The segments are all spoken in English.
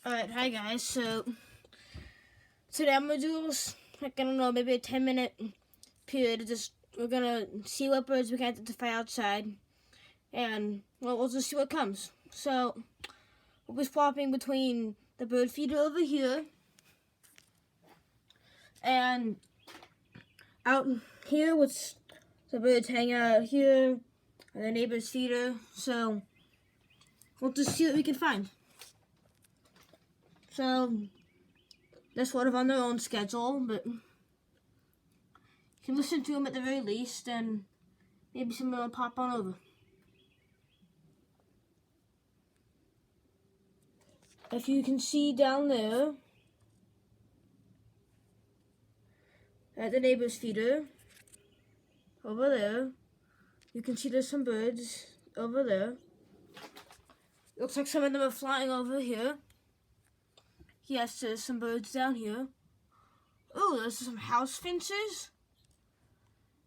Alright, hi guys. So today I'm gonna do like, I don't know, maybe a 10-minute period. We're gonna see what birds we can identify outside, and we'll just see what comes. So we'll be swapping between the bird feeder over here and out here, which the birds hang out here, and the neighbor's feeder. So we'll just see what we can find. So they're sort of on their own schedule, but you can listen to them at the very least, and maybe someone will pop on over. If you can see down there, at the neighbor's feeder, over there, you can see there's some birds over there. Looks like some of them are flying over here. Yes, there's some birds down here. Oh, there's some house finches.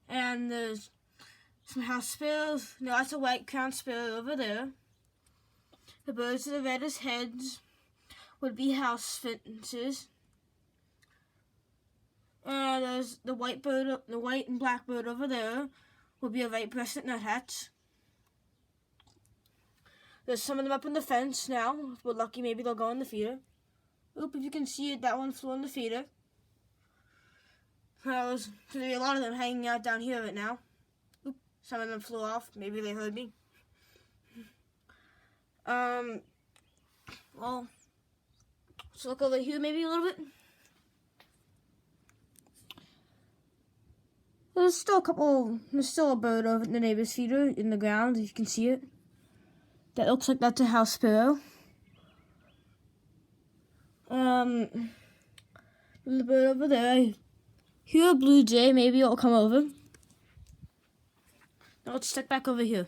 And there's some house sparrows. No, that's a white-crowned sparrow over there. The birds with the reddest heads would be house finches. There's the white bird, the white and black bird over there would be a right-breasted nuthatch. There's some of them up in the fence now. If we're lucky, maybe they'll go in the feeder. Oop, if you can see it, that one flew in the feeder. There's going to be a lot of them hanging out down here right now. Oop, some of them flew off. Maybe they heard me. Well, let's look over here maybe a little bit. There's still a bird over in the neighbor's feeder in the ground, if you can see it. That looks like that's a house sparrow. The bird over there, I hear a blue jay, maybe it'll come over. Now let's stick back over here.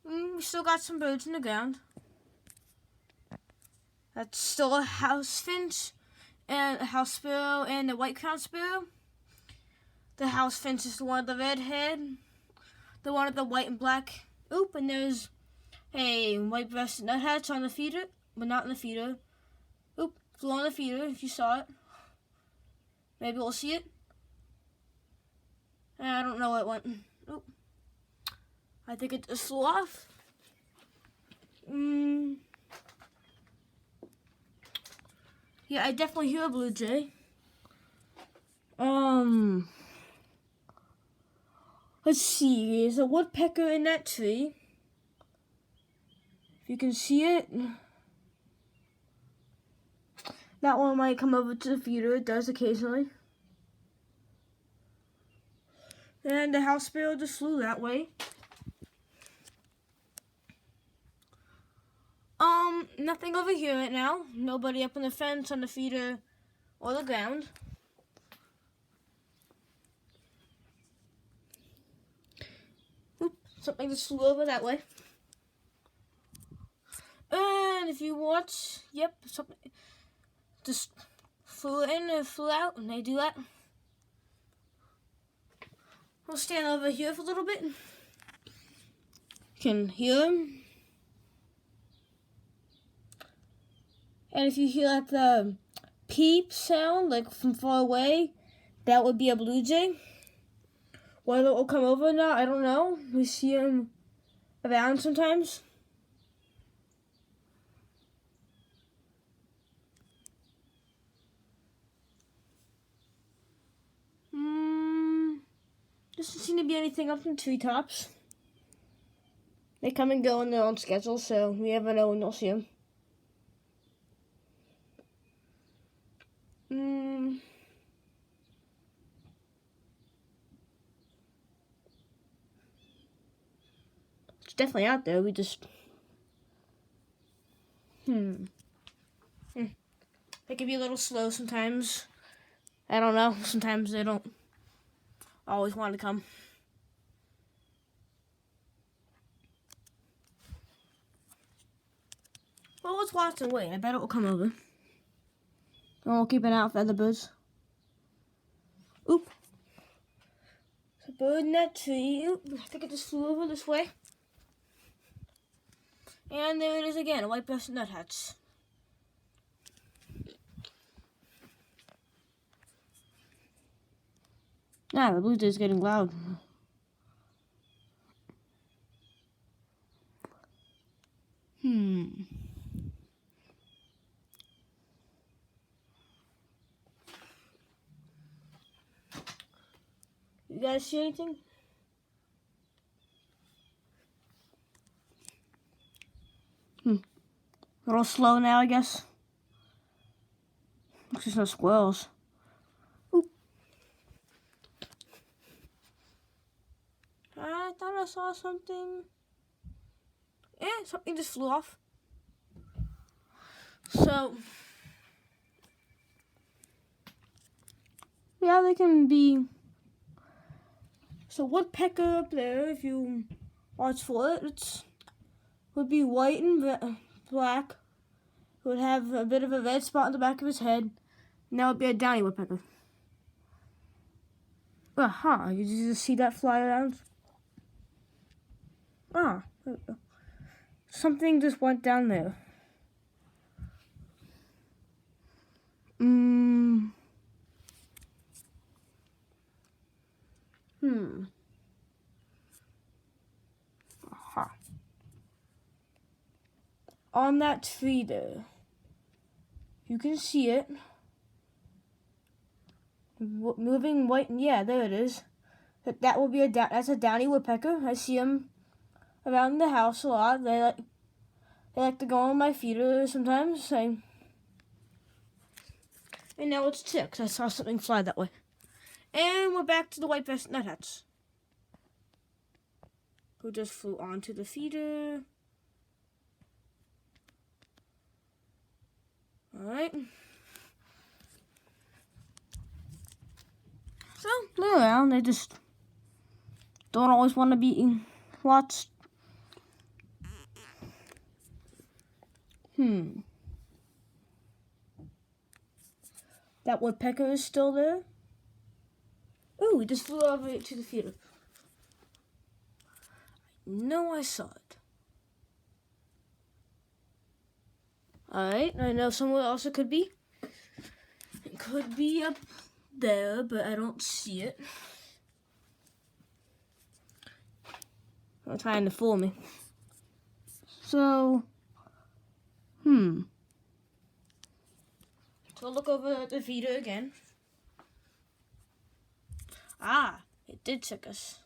We still got some birds in the ground. That's still a house finch, and a house sparrow, and a white-crowned sparrow. The house finch is the one with the red head, the one with the white and black. Oop, and there's a white-breasted nuthatch on the feeder, but not in the feeder. Oop, flew on the feeder if you saw it. Maybe we'll see it. I don't know where it went. Oop. I think it just flew off. Yeah, I definitely hear a blue jay. Let's see, there's a woodpecker in that tree. If you can see it. That one might come over to the feeder, it does occasionally. And the house sparrow just flew that way. Nothing over here right now. Nobody up on the fence, on the feeder, or the ground. Oop, something just flew over that way. And if you watch, yep, something just flew in and flew out, and they do that. We'll stand over here for a little bit. You can hear them. And if you hear like the peep sound, like from far away, that would be a blue jay. Whether it will come over or not, I don't know. We see them around sometimes. Doesn't seem to be anything up in the treetops. They come and go on their own schedule, so we never know when you'll see them. It's definitely out there. We just They can be a little slow sometimes. I don't know. Sometimes they don't always want to come. Well, let's watch and wait. I bet it will come over. And we'll keep an eye out for other birds. Oop. There's a bird in that tree. Oop. I think it just flew over this way. And there it is again, a white-breasted nuthatch. Ah, the Bluetooth's getting loud. You guys see anything? A little slow now, I guess. Looks just no squirrels. Oop. I thought I saw something. Something just flew off. So, yeah, they can be. So, woodpecker up there, if you watch for it, would be white and black. It would have a bit of a red spot on the back of his head. And that would be a downy woodpecker. Aha, did you just see that fly around? Ah, there we go. Something just went down there. Aha. On that tree there, you can see it. Moving white, yeah, there it is. That will be that's a downy woodpecker. I see them around the house a lot. They like to go on my feeder sometimes. And now it's ticks. I saw something fly that way. And we're back to the white-breasted nuthats, who just flew onto the feeder. Alright. So, they're around. They just don't always want to be watched. That woodpecker is still there. Ooh, he just flew over to the feeder. No, I saw it. Alright, I know somewhere else it could be. It could be up there, but I don't see it. They're trying to fool me. So, So I'll look over at the feeder again. Ah, it did trick us.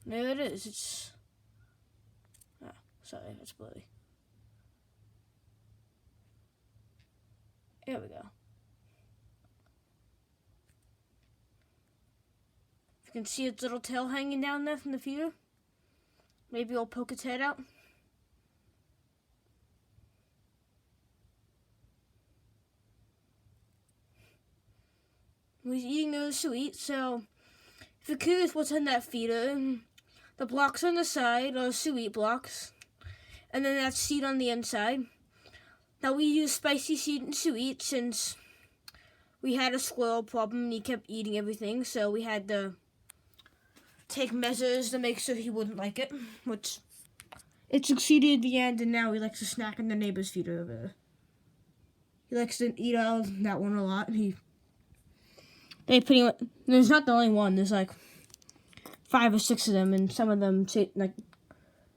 There it is. It's... sorry, it's blurry. There we go. You can see its little tail hanging down there from the feeder. Maybe it'll poke its head out. He's eating those sweets, so if you're curious what's in that feeder, the blocks on the side are sweet blocks, and then that seed on the inside. Now we use spicy seed and sweet since we had a squirrel problem and he kept eating everything, so we had to take measures to make sure he wouldn't like it, which it succeeded at the end, and now he likes to snack in the neighbor's feeder over there. He likes to eat out of that one a lot. They pretty much, there's not the only one, there's like 5 or 6 of them, and some of them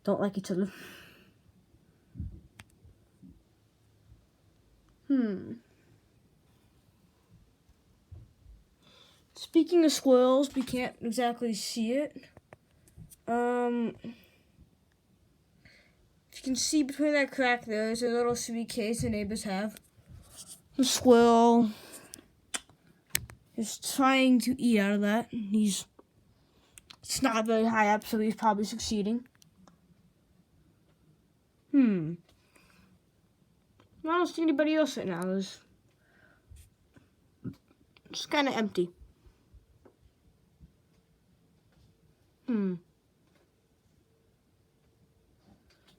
don't like each other. Speaking of squirrels, we can't exactly see it. If you can see between that crack there's a little sweet case the neighbors have. The squirrel is trying to eat out of that. It's not very high up, so he's probably succeeding. I don't see anybody else right now. It's kind of empty.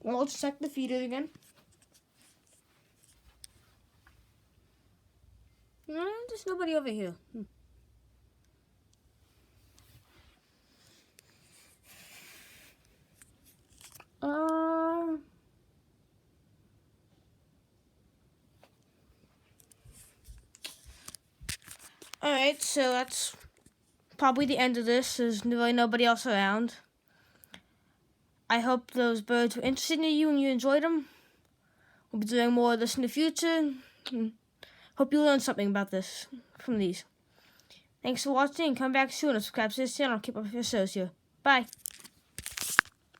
Well, let's check the feeder again. There's nobody over here. Alright, so that's probably the end of this. There's really nobody else around. I hope those birds were interested in you and you enjoyed them. We'll be doing more of this in the future. Hope you learned something about this from these. Thanks for watching and come back soon and subscribe to this channel. Keep up with your shows here. Bye.